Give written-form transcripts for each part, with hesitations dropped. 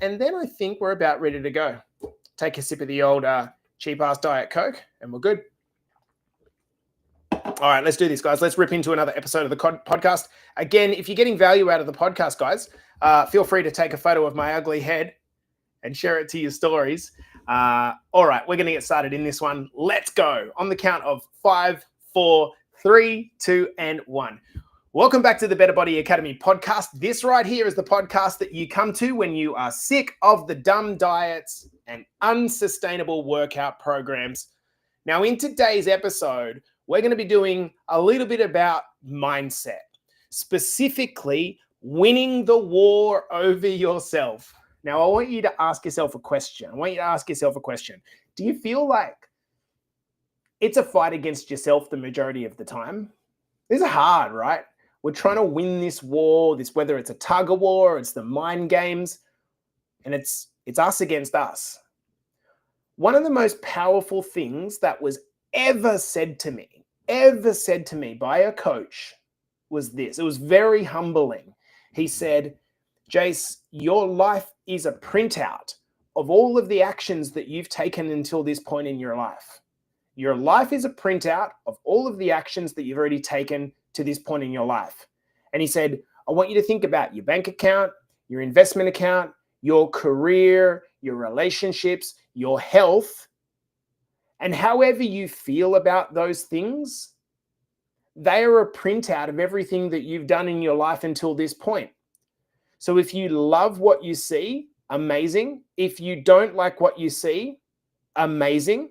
and then I think we're about ready to go. Take a sip of the old cheap-ass Diet Coke, and we're good. All right, let's do this, guys. Let's rip into another episode of the podcast. Again, if you're getting value out of the podcast, guys, feel free to take a photo of my ugly head and share it to your stories. All right, we're going to get started in this one. Let's go. On the count of 5, 4, 3, 2, and 1. Welcome back to the Better Body Academy podcast. This right here is the podcast that you come to when you are sick of the dumb diets and unsustainable workout programs. Now, in today's episode, we're going to be doing a little bit about mindset, specifically winning the war over yourself. Now, I want you to ask yourself a question. Do you feel like it's a fight against yourself the majority of the time? This is hard, right? We're trying to win this war, whether it's a tug of war, it's the mind games, and it's us against us. One of the most powerful things that was ever said to me by a coach was this. It was very humbling. He said, Jace, your life is a printout of all of the actions that you've taken until this point in your life. Your life is a printout of all of the actions that you've already taken to this point in your life. And he said, I want you to think about your bank account, your investment account, your career, your relationships, your health, and however you feel about those things, they are a printout of everything that you've done in your life until this point. So if you love what you see, amazing. If you don't like what you see, amazing.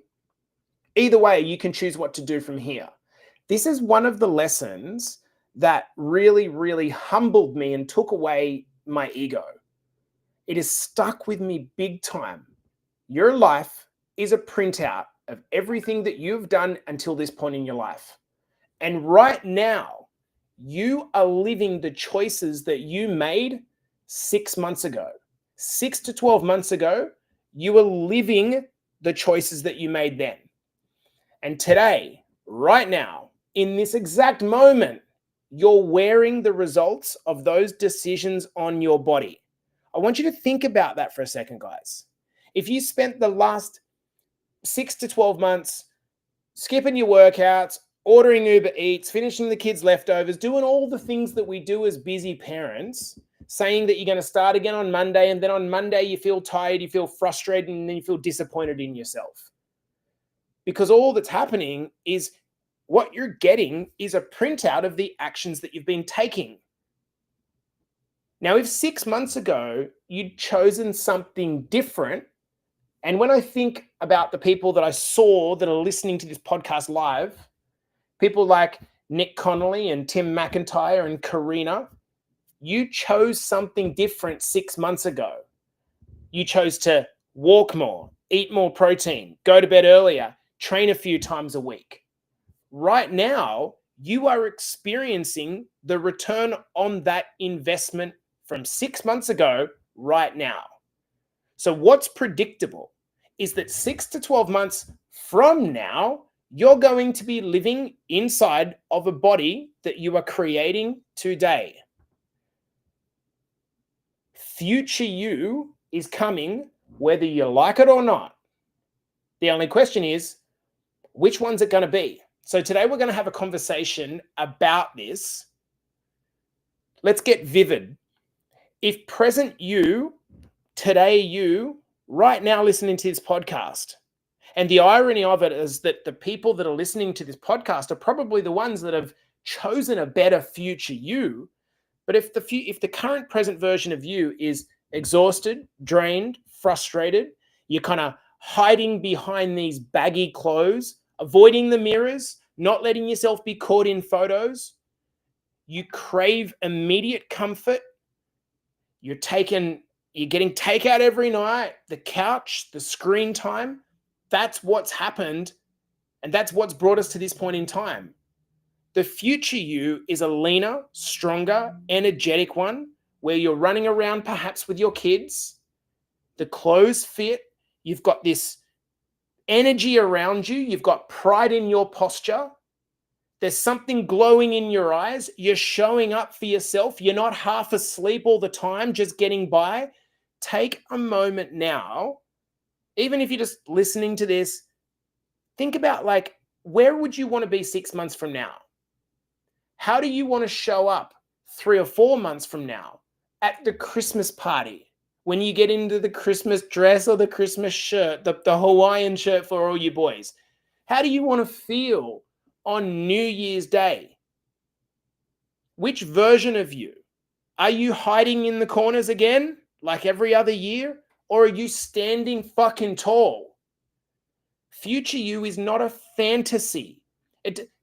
Either way, you can choose what to do from here. This is one of the lessons that really, really humbled me and took away my ego. It has stuck with me big time. Your life is a printout of everything that you've done until this point in your life. And right now, you are living the choices that you made 6 months ago. 6 to 12 months ago, you were living the choices that you made then. And today, right now, in this exact moment, you're wearing the results of those decisions on your body. I want you to think about that for a second, guys. If you spent the last 6 to 12 months skipping your workouts, ordering Uber Eats, finishing the kids' leftovers, doing all the things that we do as busy parents, saying that you're going to start again on Monday, and then on Monday you feel tired, you feel frustrated, and then you feel disappointed in yourself. Because all that's happening is what you're getting is a printout of the actions that you've been taking. Now, if 6 months ago you'd chosen something different, and when I think about the people that I saw that are listening to this podcast live, people like Nick Connolly and Tim McIntyre and Karina, you chose something different 6 months ago. You chose to walk more, eat more protein, go to bed earlier, train a few times a week. Right now, you are experiencing the return on that investment from 6 months ago right now. So what's predictable is that 6 to 12 months from now, you're going to be living inside of a body that you are creating today. Future you is coming whether you like it or not. The only question is, which one's it going to be? So today we're going to have a conversation about this. Let's get vivid. If present you, today you, right now listening to this podcast, and the irony of it is that the people that are listening to this podcast are probably the ones that have chosen a better future you. But if the current present version of you is exhausted, drained, frustrated, you're kind of hiding behind these baggy clothes, avoiding the mirrors, not letting yourself be caught in photos, you crave immediate comfort, you're getting takeout every night, the couch, the screen time, that's what's happened, and that's what's brought us to this point in time. The future you is a leaner, stronger, energetic one where you're running around perhaps with your kids, the clothes fit, you've got this energy around you, you've got pride in your posture, there's something glowing in your eyes, you're showing up for yourself, you're not half asleep all the time, just getting by. take a moment now, even if you're just listening to this, think about like, where would you want to be 6 months from now? How do you want to show up 3 or 4 months from now at the Christmas party? When you get into the Christmas dress or the Christmas shirt, the Hawaiian shirt for all you boys. How do you want to feel on New Year's Day? Which version of you? Are you hiding in the corners again, like every other year? Or are you standing fucking tall? Future you is not a fantasy.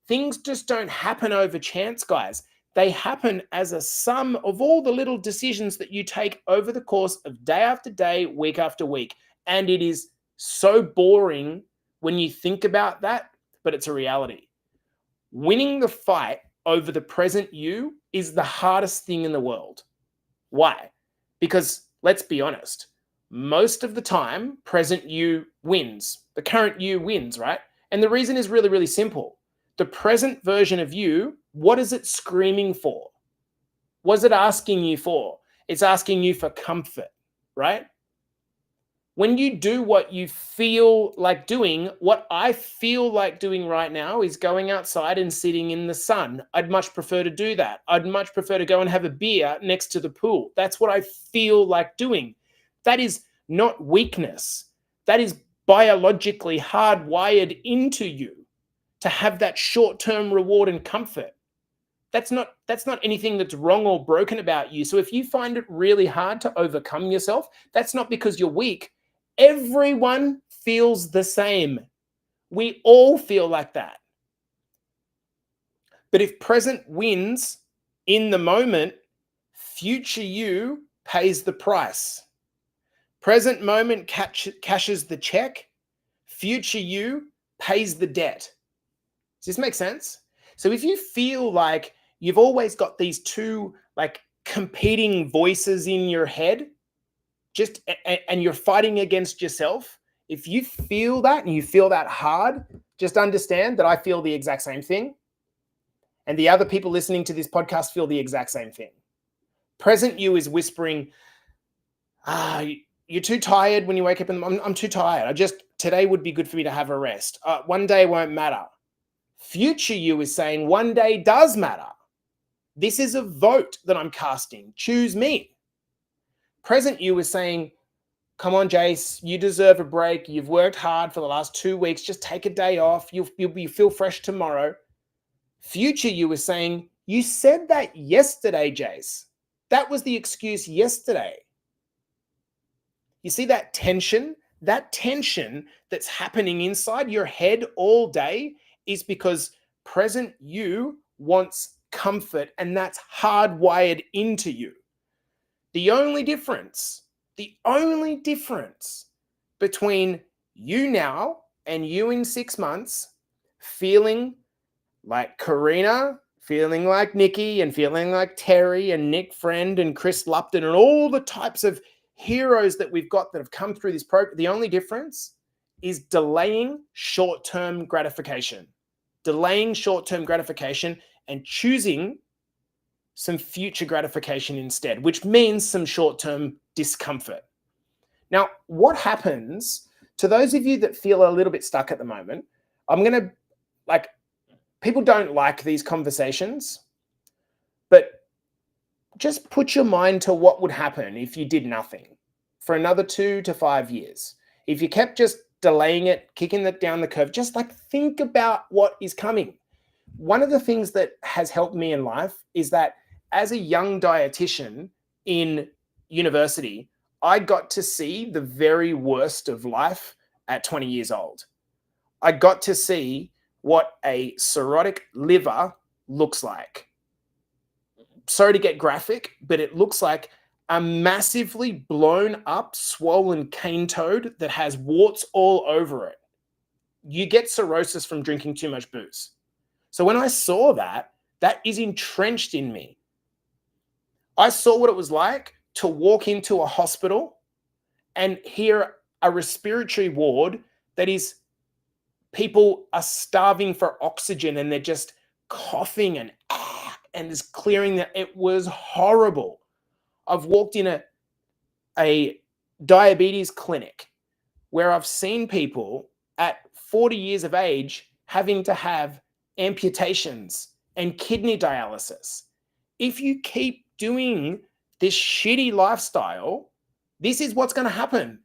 Things just don't happen over chance, guys. They happen as a sum of all the little decisions that you take over the course of day after day, week after week. And it is so boring when you think about that, but it's a reality. Winning the fight over the present you is the hardest thing in the world. Why? Because let's be honest, most of the time, present you wins. The current you wins, right? And the reason is really, really simple. The present version of you, what is it screaming for? What is it asking you for? It's asking you for comfort, right? When you do what you feel like doing, what I feel like doing right now is going outside and sitting in the sun. I'd much prefer to do that. I'd much prefer to go and have a beer next to the pool. That's what I feel like doing. That is not weakness. That is biologically hardwired into you to have that short-term reward and comfort. That's not anything that's wrong or broken about you. So if you find it really hard to overcome yourself, that's not because you're weak. Everyone feels the same. We all feel like that. But if present wins in the moment, future you pays the price. Present moment cashes the check. Future you pays the debt. Does this make sense? So if you feel like you've always got these two like competing voices in your head, and you're fighting against yourself, if you feel that and you feel that hard, just understand that I feel the exact same thing. And the other people listening to this podcast feel the exact same thing. Present you is whispering, you're too tired when you wake up and I'm too tired. Today would be good for me to have a rest. One day won't matter. Future you is saying one day does matter. This is a vote that I'm casting. Choose me. Present you is saying, come on, Jace, you deserve a break. You've worked hard for the last 2 weeks. Just take a day off. You'll feel fresh tomorrow. Future you is saying, you said that yesterday, Jace. That was the excuse yesterday. You see that tension? That tension that's happening inside your head all day is because present you wants comfort, and that's hardwired into you. The only difference between you now and you in 6 months, feeling like Karina, feeling like Nikki, and feeling like Terry and Nick Friend and Chris Lupton and all the types of heroes that we've got that have come through this program, the only difference is delaying short-term gratification. Delaying short-term gratification and choosing some future gratification instead, which means some short-term discomfort. Now, what happens to those of you that feel a little bit stuck at the moment? People don't like these conversations, but just put your mind to what would happen if you did nothing for another 2 to 5 years. If you kept just delaying it, kicking it down the curve, just like think about what is coming. One of the things that has helped me in life is that as a young dietitian in university, I got to see the very worst of life at 20 years old. I got to see what a cirrhotic liver looks like. Sorry to get graphic, but it looks like a massively blown up, swollen cane toad that has warts all over it. You get cirrhosis from drinking too much booze. So when I saw that, that is entrenched in me. I saw what it was like to walk into a hospital and hear a respiratory ward that is people are starving for oxygen and they're just coughing and just clearing that. It was horrible. I've walked in a diabetes clinic where I've seen people at 40 years of age having to have amputations and kidney dialysis. If you keep doing this shitty lifestyle, this is what's going to happen.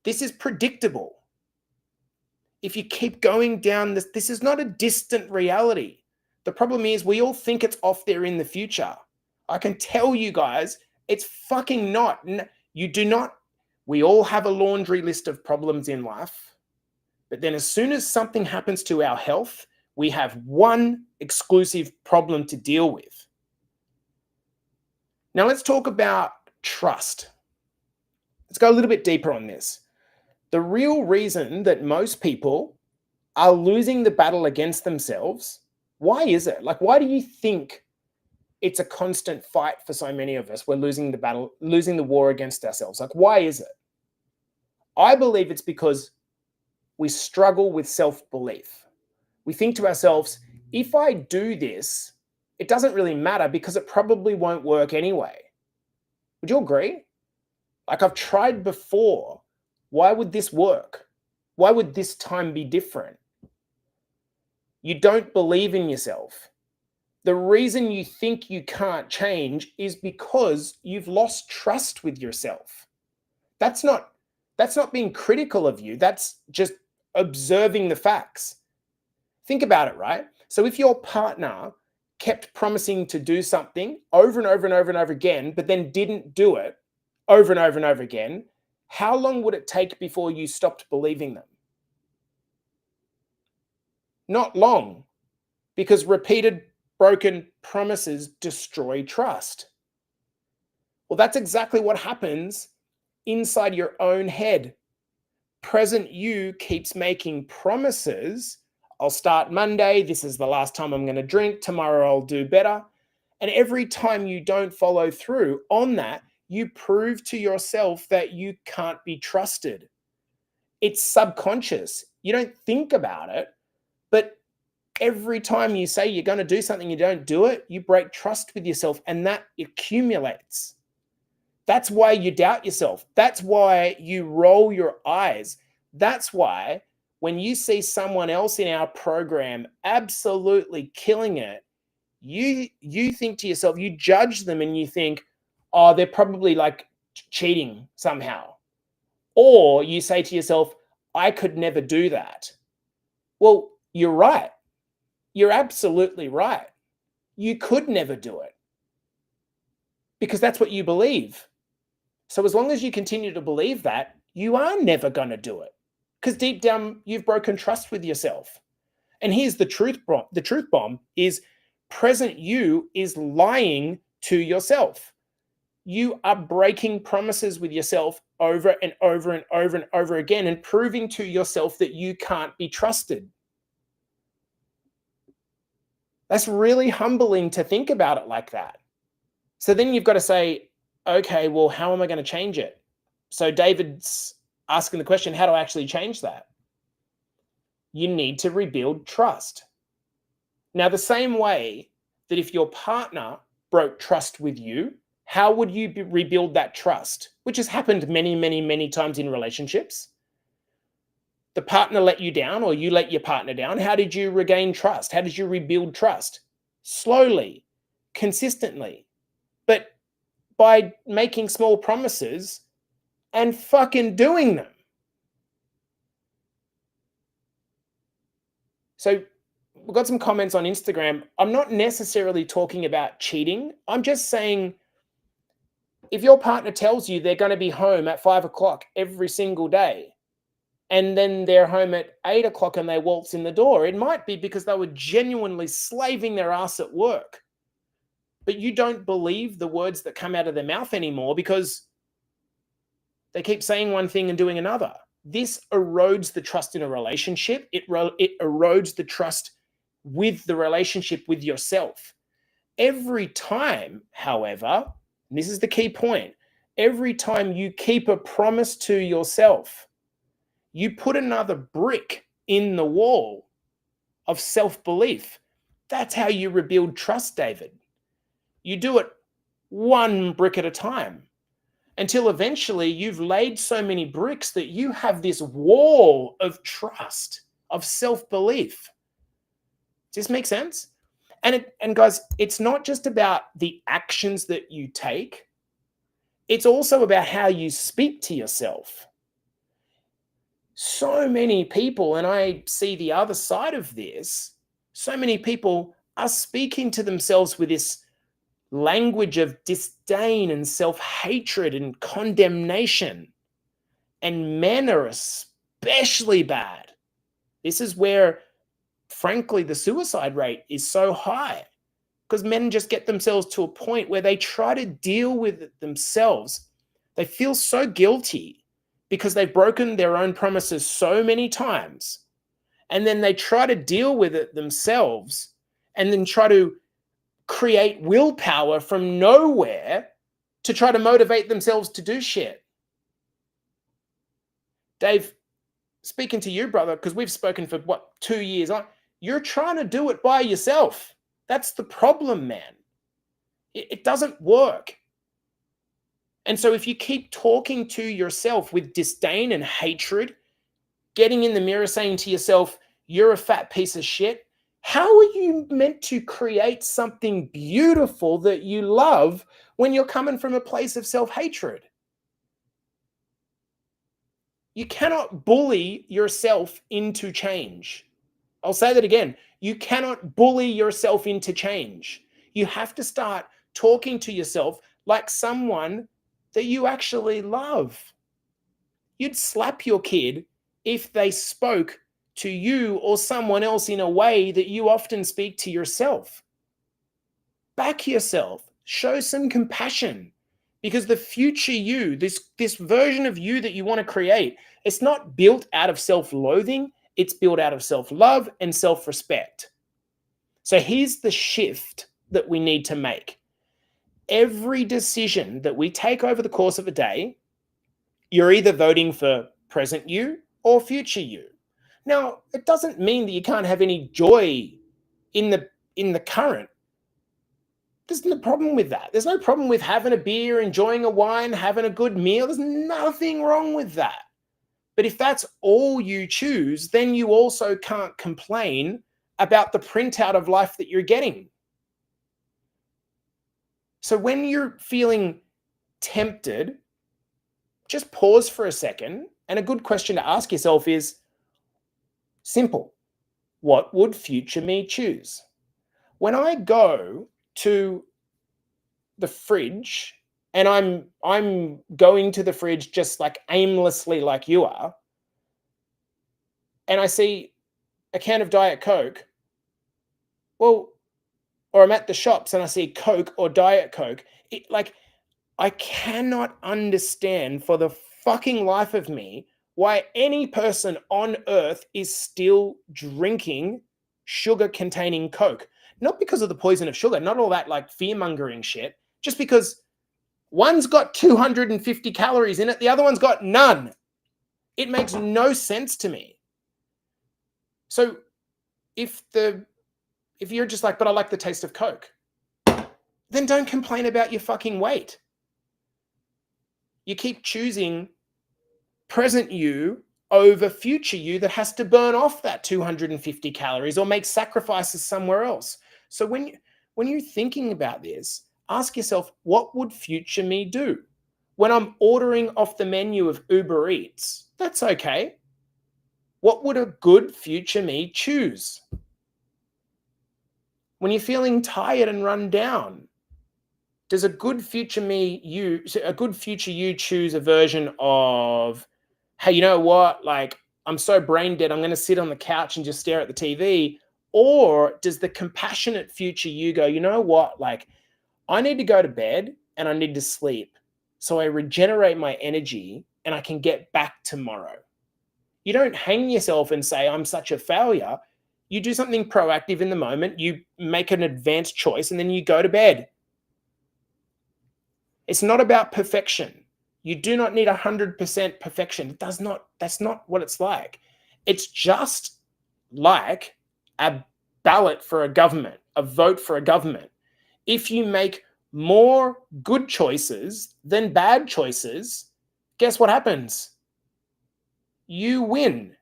This is predictable. If you keep going down this is not a distant reality. The problem is we all think it's off there in the future. I can tell you guys, it's fucking not. You do not. We all have a laundry list of problems in life. But then as soon as something happens to our health, we have one exclusive problem to deal with. Now let's talk about trust. Let's go a little bit deeper on this. The real reason that most people are losing the battle against themselves, why is it? Like, why do you think it's a constant fight for so many of us? We're losing the battle, losing the war against ourselves. Like, why is it? I believe it's because we struggle with self-belief. We think to ourselves, if I do this, it doesn't really matter because it probably won't work anyway. Would you agree? Like, I've tried before. Why would this work? Why would this time be different? You don't believe in yourself. The reason you think you can't change is because you've lost trust with yourself. That's not being critical of you. That's just observing the facts. Think about it, right? So if your partner kept promising to do something over and over and over and over again, but then didn't do it over and over and over again, how long would it take before you stopped believing them? Not long, because repeated broken promises destroy trust. Well, that's exactly what happens inside your own head. Present you keeps making promises. I'll start Monday. This is the last time I'm going to drink. Tomorrow I'll do better. And every time you don't follow through on that, you prove to yourself that you can't be trusted. It's subconscious. You don't think about it, but every time you say you're going to do something, you don't do it, you break trust with yourself, and that accumulates. That's why you doubt yourself. That's why you roll your eyes. That's why when you see someone else in our program absolutely killing it, you think to yourself, you judge them and you think, oh, they're probably like cheating somehow. Or you say to yourself, I could never do that. Well, you're right. You're absolutely right. You could never do it because that's what you believe. So as long as you continue to believe that, you are never going to do it because deep down you've broken trust with yourself. And here's the truth bomb. The truth bomb is present you is lying to yourself. You are breaking promises with yourself over and over and over and over again and proving to yourself that you can't be trusted. That's really humbling to think about it like that. So then you've got to say, okay, well, how am I going to change it? So David's asking the question, how do I actually change that? You need to rebuild trust. Now, the same way that if your partner broke trust with you, how would you rebuild that trust? Which has happened many, many, many times in relationships. The partner let you down or you let your partner down. How did you regain trust? How did you rebuild trust? Slowly, consistently, but by making small promises and fucking doing them. So we've got some comments on Instagram. I'm not necessarily talking about cheating. I'm just saying if your partner tells you they're going to be home at 5 o'clock every single day, and then they're home at 8 o'clock and they waltz in the door, it might be because they were genuinely slaving their ass at work. But you don't believe the words that come out of their mouth anymore because they keep saying one thing and doing another. This erodes the trust in a relationship. It erodes the trust with the relationship with yourself. Every time, however, and this is the key point, every time you keep a promise to yourself, you put another brick in the wall of self-belief. That's how you rebuild trust, David. You do it one brick at a time. until eventually you've laid so many bricks that you have this wall of trust, of self-belief. Does this make sense? And guys, it's not just about the actions that you take. It's also about how you speak to yourself. So many people, and I see the other side of this, so many people are speaking to themselves with this language of disdain and self-hatred and condemnation. And men are especially bad. This is where, frankly, the suicide rate is so high, because men just get themselves to a point where they try to deal with it themselves. They feel so guilty because they've broken their own promises so many times. And then they try to deal with it themselves and then try to create willpower from nowhere to try to motivate themselves to do shit. Dave, speaking to you, brother, because we've spoken for 2 years, you're trying to do it by yourself. That's the problem, man. It doesn't work. And so if you keep talking to yourself with disdain and hatred, getting in the mirror saying to yourself, you're a fat piece of shit, how are you meant to create something beautiful that you love when you're coming from a place of self-hatred? You cannot bully yourself into change. I'll say that again. You cannot bully yourself into change. You have to start talking to yourself like someone that you actually love. You'd slap your kid if they spoke to you or someone else in a way that you often speak to yourself. Back yourself. Show some compassion, because the future you, this version of you that you want to create, it's not built out of self-loathing. It's built out of self-love and self-respect. So here's the shift that we need to make. Every decision that we take over the course of a day, you're either voting for present you or future you. Now, it doesn't mean that you can't have any joy in the current. There's no problem with that. There's no problem with having a beer, enjoying a wine, having a good meal. There's nothing wrong with that. But if that's all you choose, then you also can't complain about the printout of life that you're getting. So when you're feeling tempted, just pause for a second. And a good question to ask yourself is simple. What would future me choose? When I go to the fridge, and I'm going to the fridge just like aimlessly like you are, and I see a can of Diet Coke, well, or I'm at the shops and I see Coke or Diet Coke, I cannot understand for the fucking life of me why any person on earth is still drinking sugar-containing Coke. Not because of the poison of sugar, not all that like fear-mongering shit, just because one's got 250 calories in it, the other one's got none. It makes no sense to me. So if you're just like, but I like the taste of Coke, then don't complain about your fucking weight. You keep choosing present you over future you that has to burn off that 250 calories or make sacrifices somewhere else. So when you're thinking about this, ask yourself, what would future me do? When I'm ordering off the menu of Uber Eats, that's okay. What would a good future me choose? When you're feeling tired and run down, does a good future you choose a version of, hey, you know what? Like, I'm so brain dead, I'm going to sit on the couch and just stare at the TV. Or does the compassionate future you go, you know what? Like, I need to go to bed and I need to sleep so I regenerate my energy and I can get back tomorrow. You don't hang yourself and say, I'm such a failure. You do something proactive in the moment. You make an advanced choice and then you go to bed. It's not about perfection. You do not need 100% perfection. That's not what it's like. It's just like a ballot for a government, a vote for a government. If you make more good choices than bad choices, guess what happens? You win.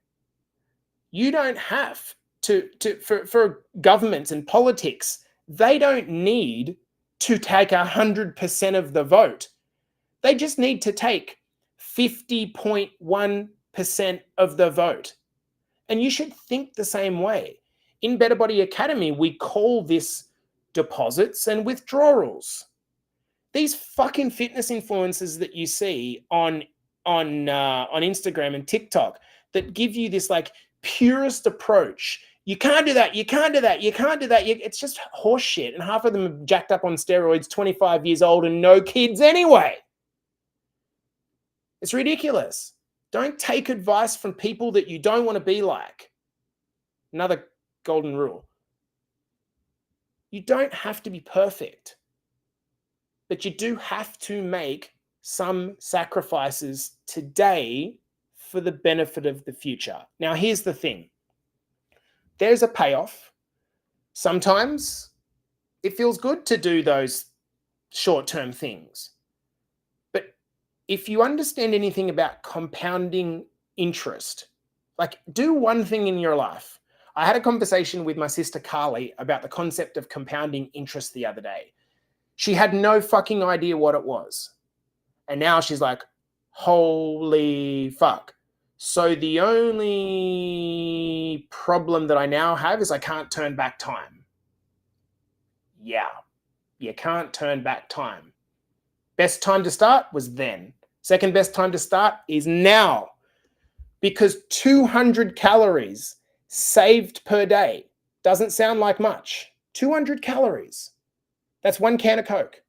You don't have for governments and politics, they don't need to take 100% of the vote. They just need to take 50.1% of the vote. And you should think the same way. In Better Body Academy, we call this deposits and withdrawals. These fucking fitness influencers that you see on Instagram and TikTok that give you this like purest approach. You can't do that. You can't do that. You can't do that. It's just horse shit. And half of them are jacked up on steroids, 25 years old and no kids anyway. It's ridiculous. Don't take advice from people that you don't want to be like. Another golden rule. You don't have to be perfect, but you do have to make some sacrifices today for the benefit of the future. Now, here's the thing. There's a payoff. Sometimes it feels good to do those short-term things. But if you understand anything about compounding interest, like do one thing in your life. I had a conversation with my sister Carly about the concept of compounding interest the other day. She had no fucking idea what it was. And now she's like, holy fuck. So the only problem that I now have is I can't turn back time. Yeah, you can't turn back time. Best time to start was then. Second best time to start is now. Because 200 calories saved per day doesn't sound like much. 200 calories. That's 1 can of Coke.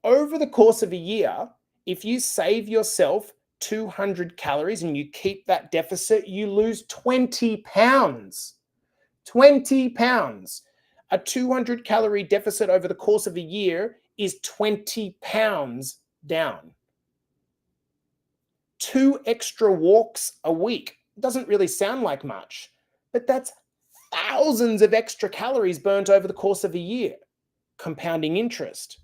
Over the course of a year, if you save yourself 200 calories and you keep that deficit, you lose 20 pounds. 20 pounds. A 200 calorie deficit over the course of a year is 20 pounds down. 2 extra walks a week. Doesn't really sound like much, but that's thousands of extra calories burnt over the course of a year. Compounding interest.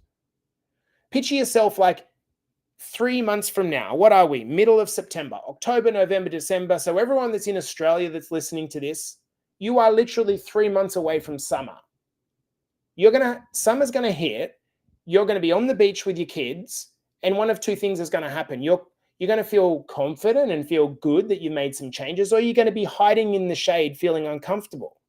Picture yourself like 3 months from now. What are we? Middle of September, October, November, December. So everyone that's in Australia that's listening to this, you are literally 3 months away from summer. Summer's gonna hit. You're gonna be on the beach with your kids, and one of two things is gonna happen. You're going to feel confident and feel good that you made some changes, or you're going to be hiding in the shade feeling uncomfortable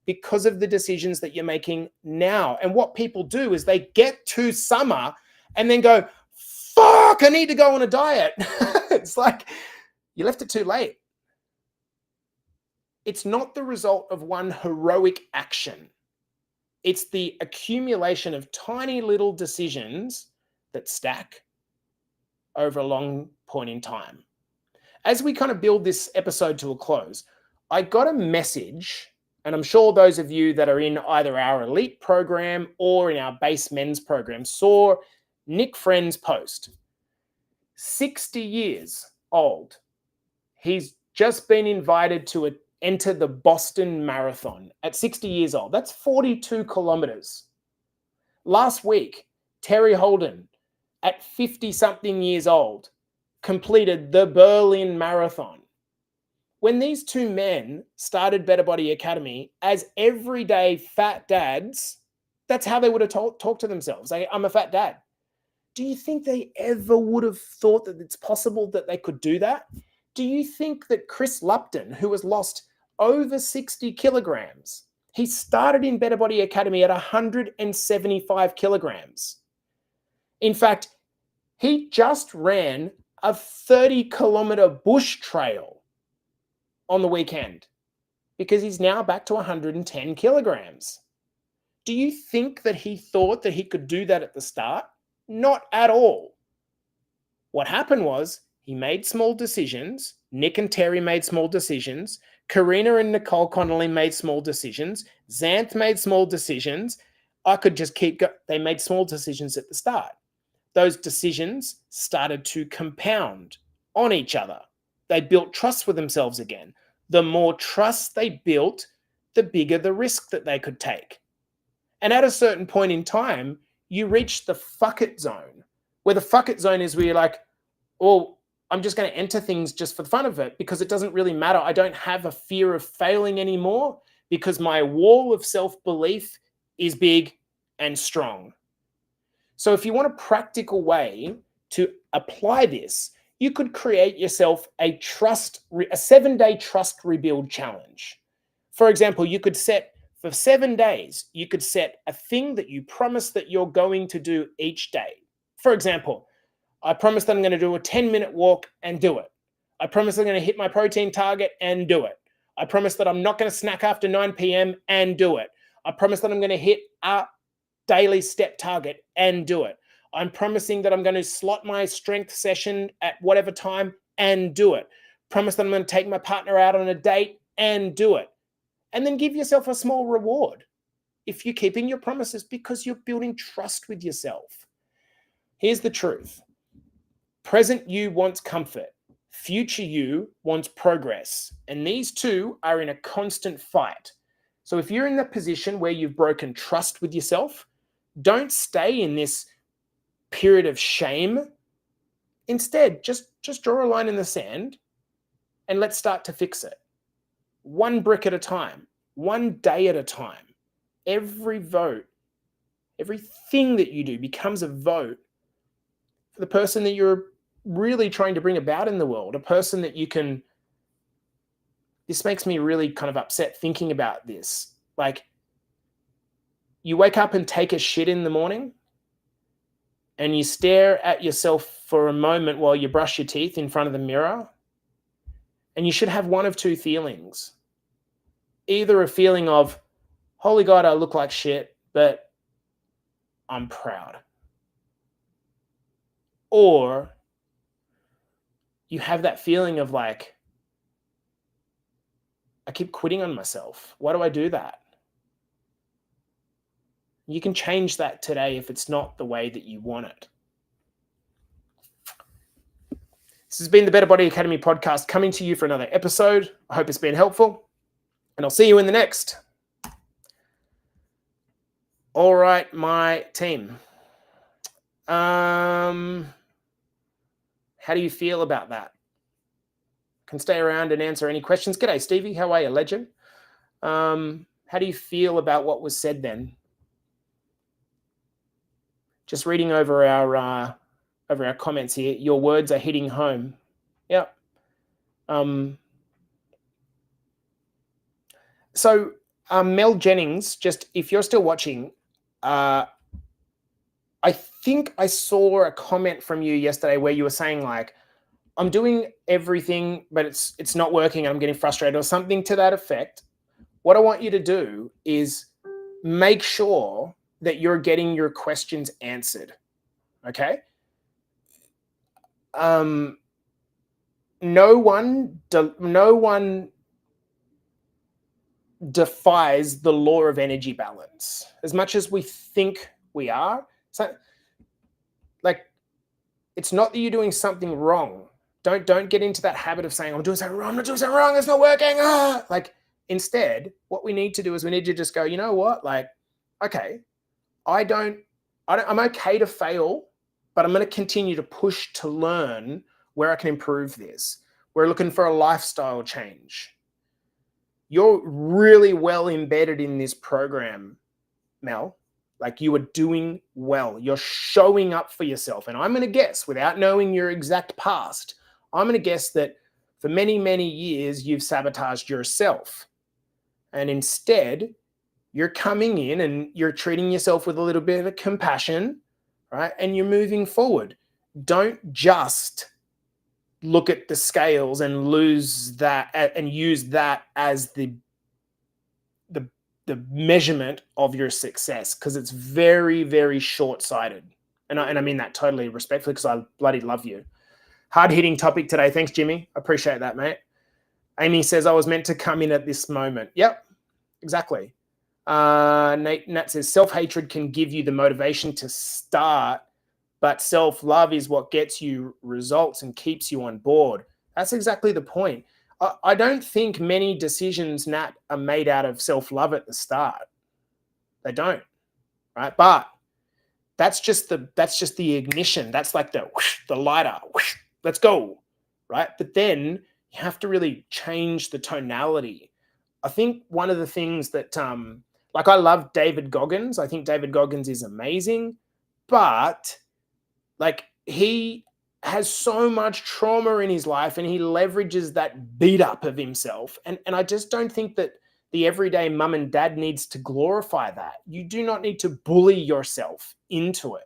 because of the decisions that you're making now. And what people do is they get to summer and then go, fuck, I need to go on a diet. It's like you left it too late. It's not the result of one heroic action. It's the accumulation of tiny little decisions that stack over a long point in time. As we kind of build this episode to a close, I got a message, and I'm sure those of you that are in either our elite program or in our base men's program saw Nick Friend's post. 60 years old. He's just been invited to enter the Boston Marathon at 60 years old. That's 42 kilometers. Last week, Terry Holden, at 50-something years old, completed the Berlin Marathon. When these two men started Better Body Academy as everyday fat dads, that's how they would have talked to themselves. I'm a fat dad. Do you think they ever would have thought that it's possible that they could do that? Do you think that Chris Lupton, who has lost over 60 kilograms, he started in Better Body Academy at 175 kilograms. In fact, he just ran a 30-kilometer bush trail on the weekend because he's now back to 110 kilograms. Do you think that he thought that he could do that at the start? Not at all. What happened was he made small decisions. Nick and Terry made small decisions. Karina and Nicole Connolly made small decisions. Xanth made small decisions. I could just keep going. They made small decisions at the start. Those decisions started to compound on each other. They built trust with themselves again. The more trust they built, the bigger the risk that they could take. And at a certain point in time, you reach the fuck it zone, where the fuck it zone is where you're like, well, I'm just going to enter things just for the fun of it because it doesn't really matter. I don't have a fear of failing anymore because my wall of self-belief is big and strong. So if you want a practical way to apply this, you could create yourself a 7-day trust rebuild challenge. For example, you could set for 7 days, you could set a thing that you promise that you're going to do each day. For example, I promise that I'm going to do a 10-minute walk and do it. I promise I'm going to hit my protein target and do it. I promise that I'm not going to snack after 9 p.m. and do it. I promise that I'm going to hit a daily step target and do it. I'm promising that I'm going to slot my strength session at whatever time and do it. Promise that I'm going to take my partner out on a date and do it. And then give yourself a small reward if you're keeping your promises because you're building trust with yourself. Here's the truth. Present you wants comfort. Future you wants progress. And these two are in a constant fight. So if you're in that position where you've broken trust with yourself, don't stay in this period of shame. Instead, just draw a line in the sand and let's start to fix it. One brick at a time, one day at a time. Every vote, everything that you do becomes a vote for the person that you're really trying to bring about in the world, a person that you can. This makes me really kind of upset thinking about this. Like, you wake up and take a shit in the morning and you stare at yourself for a moment while you brush your teeth in front of the mirror, and you should have one of two feelings. Either a feeling of, holy God, I look like shit, but I'm proud. Or you have that feeling of like, I keep quitting on myself. Why do I do that? You can change that today if it's not the way that you want it. This has been the Better Body Academy podcast, coming to you for another episode. I hope it's been helpful, and I'll see you in the next. All right, my team. How do you feel about that? Can stay around and answer any questions. G'day, Stevie. How are you, legend? How do you feel about what was said then? Just reading over our comments here. Your words are hitting home. Yep. So Mel Jennings, just if you're still watching, I think I saw a comment from you yesterday where you were saying like, I'm doing everything, but it's not working. I'm getting frustrated or something to that effect. What I want you to do is make sure that you're getting your questions answered. Okay? No one defies the law of energy balance as much as we think we are. So, like, it's not that you're doing something wrong. Don't get into that habit of saying, I'm doing something wrong, I'm not doing something wrong, it's not working. Like, instead, what we need to do is we need to just go, you know what? Like, okay, I'm okay to fail, but I'm going to continue to push to learn where I can improve this. We're looking for a lifestyle change. You're really well embedded in this program, Mel. Like, you are doing well. You're showing up for yourself. And I'm going to guess, without knowing your exact past, I'm going to guess that for many, many years, you've sabotaged yourself. And instead, you're coming in and you're treating yourself with a little bit of compassion, right? And you're moving forward. Don't just look at the scales and lose that and use that as the measurement of your success, because it's very, very short-sighted. And I mean that totally respectfully, because I bloody love you. Hard-hitting topic today. Thanks, Jimmy. Appreciate that, mate. Amy says, I was meant to come in at this moment. Yep, exactly. Nat says, self-hatred can give you the motivation to start, but self-love is what gets you results and keeps you on board. That's exactly the point. I don't think many decisions, Nat, are made out of self-love at the start. They don't, right? But that's just the ignition. That's like the lighter. Let's go, right? But then you have to really change the tonality. I think one of the things that like, I love David Goggins. I think David Goggins is amazing, but like, he has so much trauma in his life and he leverages that beat up of himself. And I just don't think that the everyday mum and dad needs to glorify that. You do not need to bully yourself into it,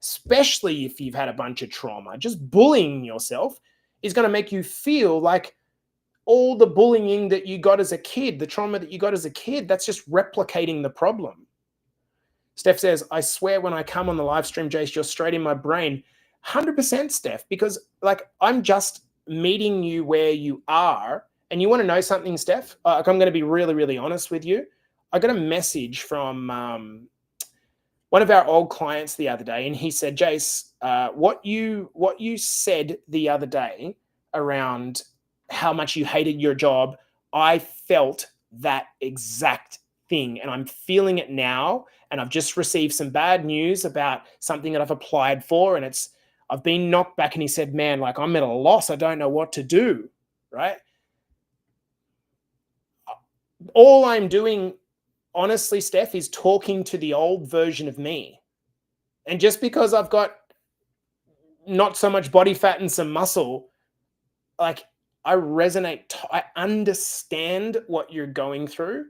especially if you've had a bunch of trauma. Just bullying yourself is going to make you feel like all the bullying that you got as a kid, the trauma that you got as a kid, that's just replicating the problem. Steph says, I swear when I come on the live stream, Jace, you're straight in my brain. 100%, Steph, because like, I'm just meeting you where you are. And you want to know something, Steph? Like, I'm going to be really, really honest with you. I got a message from one of our old clients the other day, and he said, Jace, what you said the other day around how much you hated your job, I felt that exact thing, and I'm feeling it now. And I've just received some bad news about something that I've applied for, and I've been knocked back. And he said, man, like, I'm at a loss. I don't know what to do, right? All I'm doing, honestly, Steph, is talking to the old version of me. And just because I've got not so much body fat and some muscle, like, I resonate. I understand what you're going through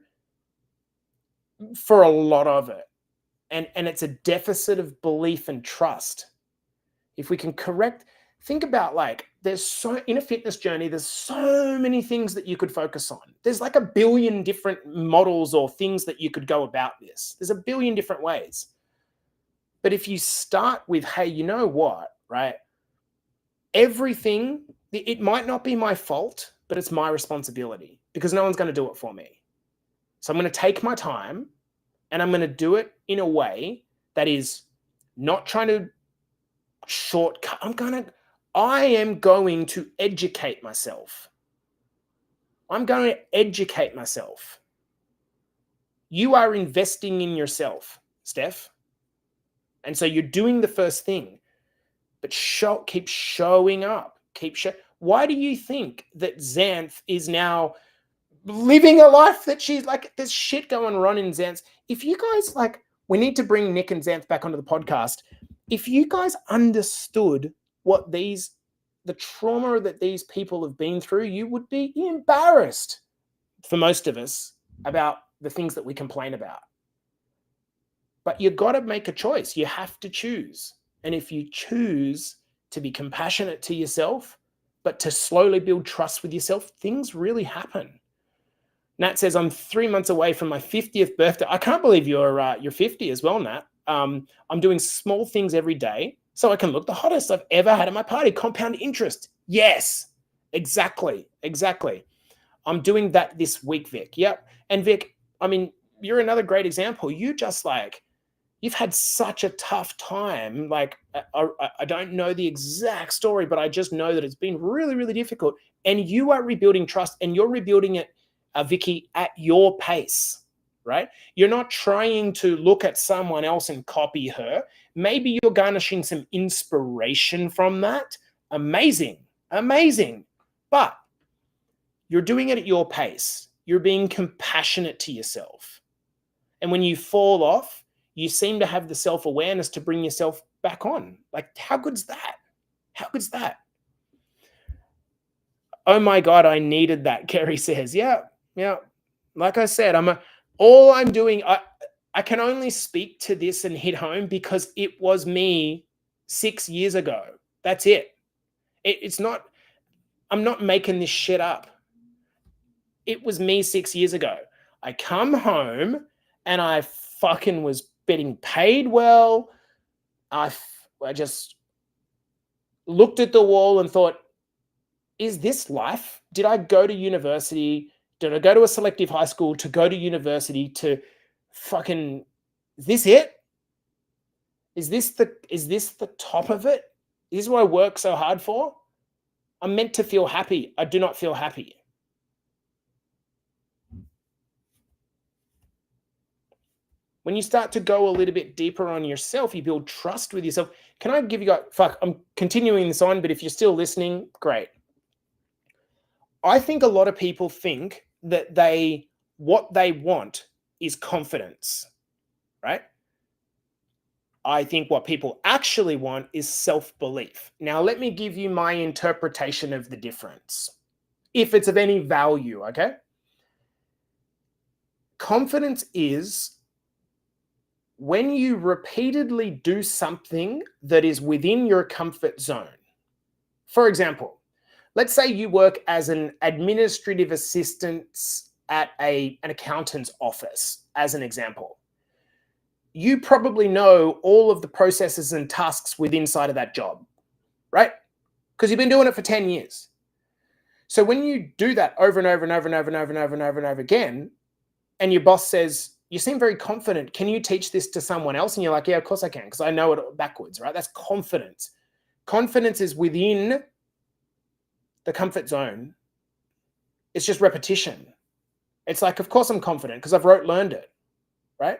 for a lot of it. And it's a deficit of belief and trust. If we can correct, think about, like, in a fitness journey, there's so many things that you could focus on. There's like a billion different models or things that you could go about this. There's a billion different ways. But if you start with, hey, you know what, right? Everything, it might not be my fault, but it's my responsibility, because no one's going to do it for me. So I'm going to take my time, and I'm going to do it in a way that is not trying to shortcut. I am going to educate myself. I'm going to educate myself. You are investing in yourself, Steph. And so you're doing the first thing, but keep showing up. Why do you think that Xanth is now living a life that she's like, there's shit going on in Xanth? If you guys, like, we need to bring Nick and Xanth back onto the podcast. If you guys understood what the trauma that these people have been through, you would be embarrassed, for most of us, about the things that we complain about. But you got to make a choice. You have to choose. And if you choose to be compassionate to yourself, but to slowly build trust with yourself, things really happen. Nat says, I'm 3 months away from my 50th birthday. I can't believe you're 50 as well, Nat. I'm doing small things every day so I can look the hottest I've ever had at my party. Compound interest. Yes, exactly. I'm doing that this week, Vic. Yep. And Vic, I mean, you're another great example. You've had such a tough time. Like, I don't know the exact story, but I just know that it's been really, really difficult. And you are rebuilding trust, and you're rebuilding it, Vicky, at your pace, right? You're not trying to look at someone else and copy her. Maybe you're garnishing some inspiration from that. Amazing. But you're doing it at your pace. You're being compassionate to yourself. And when you fall off, you seem to have the self-awareness to bring yourself back on. Like, how good's that? Oh my God, I needed that, Kerry says. Yeah. Like I said, all I'm doing, I can only speak to this and hit home because it was me 6 years ago. That's it. I'm not making this shit up. It was me 6 years ago. I come home and I fucking was getting paid well. I just looked at the wall and thought, is this life? Did I go to university? Did I go to a selective high school to go to university to fucking, is this it? Is this the top of it? Is this what I work so hard for? I'm meant to feel happy. I do not feel happy. When you start to go a little bit deeper on yourself, you build trust with yourself. Can I give you guys, I'm continuing this on, but if you're still listening, great. I think a lot of people think that what they want is confidence, right? I think what people actually want is self-belief. Now, let me give you my interpretation of the difference, if it's of any value, okay? Confidence is when you repeatedly do something that is within your comfort zone. For example, let's say you work as an administrative assistant at an accountant's office, as an example. You probably know all of the processes and tasks within inside of that job, right? Because you've been doing it for 10 years. So when you do that over and over and over and over and over and over and over and over again, and your boss says, you seem very confident, can you teach this to someone else? And you're like, yeah, of course I can, because I know it backwards, right? That's confidence. Confidence is within the comfort zone. It's just repetition. It's like, of course I'm confident because I've learned it, right?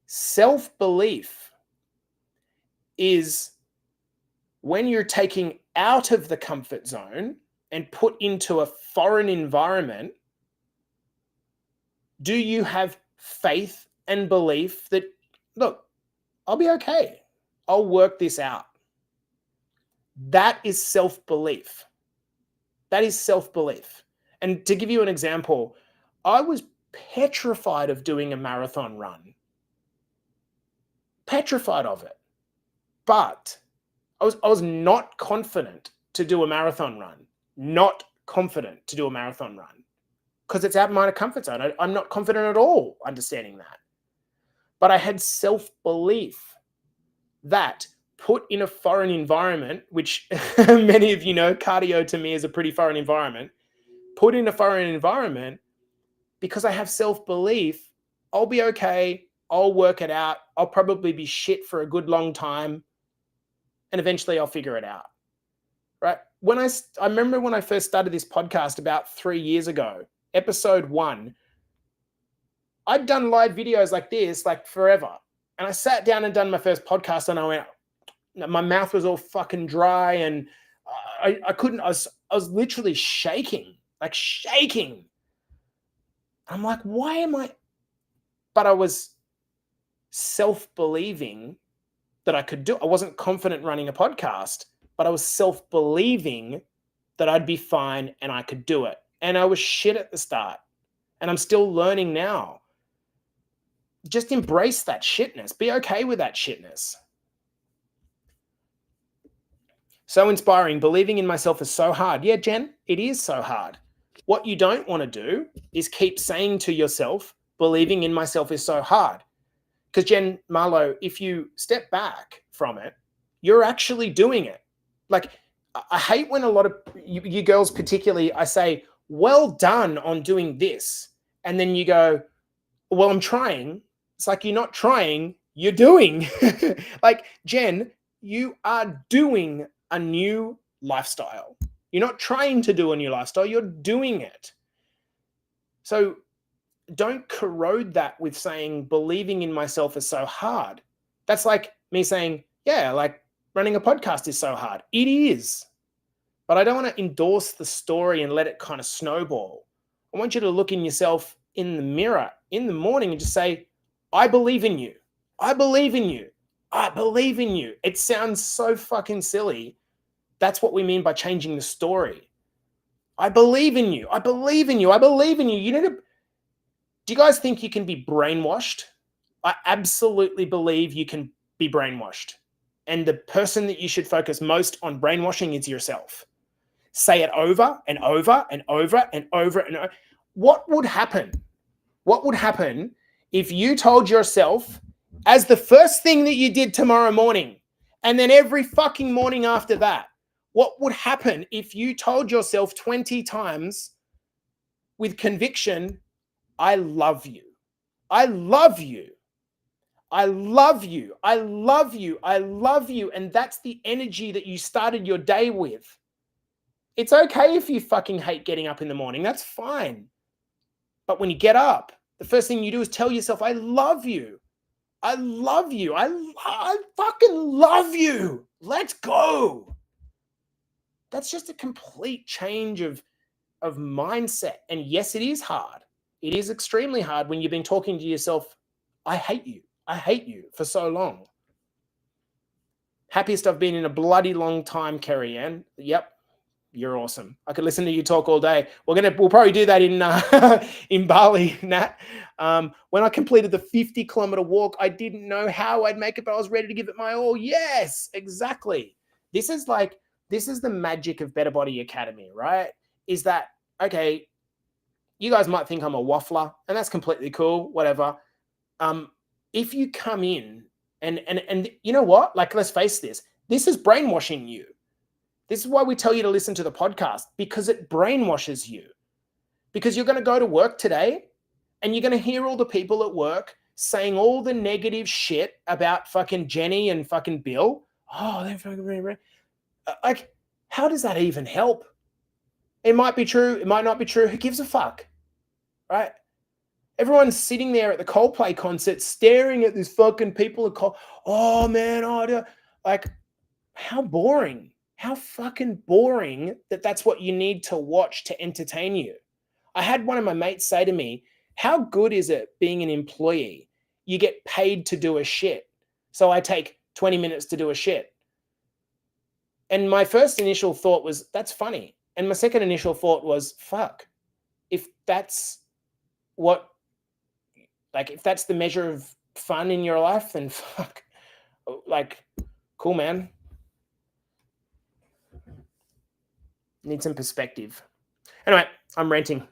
Self-belief is when you're taking out of the comfort zone and put into a foreign environment. Do you have faith and belief that, look, I'll be okay. I'll work this out. That is self-belief. That is self-belief. And to give you an example, I was petrified of doing a marathon run. Petrified of it. But I was not confident to do a marathon run. Not confident to do a marathon run. Because it's out of my comfort zone. I'm not confident at all understanding that. But I had self-belief that put in a foreign environment, which many of you know, cardio to me is a pretty foreign environment, put in a foreign environment, because I have self-belief, I'll be okay, I'll work it out, I'll probably be shit for a good long time, and eventually I'll figure it out, right? I remember when I first started this podcast about 3 years ago, episode 1, I'd done live videos like this, like forever. And I sat down and done my first podcast and I went, my mouth was all fucking dry and I couldn't, I was literally shaking, like shaking. I'm like, why am I? But I was self-believing that I could do it. I wasn't confident running a podcast, but I was self-believing that I'd be fine and I could do it. And I was shit at the start. And I'm still learning now. Just embrace that shitness. Be okay with that shitness. So inspiring. Believing in myself is so hard. Yeah, Jen, it is so hard. What you don't want to do is keep saying to yourself, believing in myself is so hard. Because Jen Marlowe, if you step back from it, you're actually doing it. Like, I hate when a lot of you girls particularly, I say, well done on doing this. And then you go, well, I'm trying. It's like, you're not trying, you're doing. Like, Jen, you are doing a new lifestyle. You're not trying to do a new lifestyle, you're doing it. So don't corrode that with saying believing in myself is so hard. That's like me saying, yeah, like running a podcast is so hard. It is. But I don't want to endorse the story and let it kind of snowball. I want you to look in yourself in the mirror in the morning and just say, I believe in you. I believe in you. I believe in you. It sounds so fucking silly. That's what we mean by changing the story. I believe in you. I believe in you. I believe in you. You need to. Do you guys think you can be brainwashed? I absolutely believe you can be brainwashed. And the person that you should focus most on brainwashing is yourself. Say it over and over and over and over and over. What would happen? What would happen if you told yourself as the first thing that you did tomorrow morning, and then every fucking morning after that? What would happen if you told yourself 20 times with conviction, I love you. I love you. I love you. I love you. I love you. And that's the energy that you started your day with. It's okay if you fucking hate getting up in the morning. That's fine. But when you get up, the first thing you do is tell yourself, I love you. I love you. I fucking love you. Let's go. That's just a complete change of mindset. And yes, it is hard. It is extremely hard when you've been talking to yourself, I hate you. I hate you for so long. Happiest I've been in a bloody long time, Kerry Ann. Yep. You're awesome. I could listen to you talk all day. We'll probably do that in in Bali, Nat. When I completed the 50-kilometer walk, I didn't know how I'd make it, but I was ready to give it my all. Yes, exactly. This is the magic of Better Body Academy, right? Is that, okay, you guys might think I'm a waffler, and that's completely cool, whatever. If you come in and you know what? Like, let's face this is brainwashing you. This is why we tell you to listen to the podcast, because it brainwashes you. Because you're going to go to work today and you're going to hear all the people at work saying all the negative shit about fucking Jenny and fucking Bill. Oh, they're fucking... Like, how does that even help? It might be true. It might not be true. Who gives a fuck? Right? Everyone's sitting there at the Coldplay concert staring at these fucking people at oh, man. Like, how boring. How fucking boring that's what you need to watch to entertain you. I had one of my mates say to me, how good is it being an employee? You get paid to do a shit. So I take 20 minutes to do a shit. And my first initial thought was, that's funny. And my second initial thought was, fuck, if that's if that's the measure of fun in your life, then fuck, like, cool, man. Need some perspective. Anyway, I'm ranting.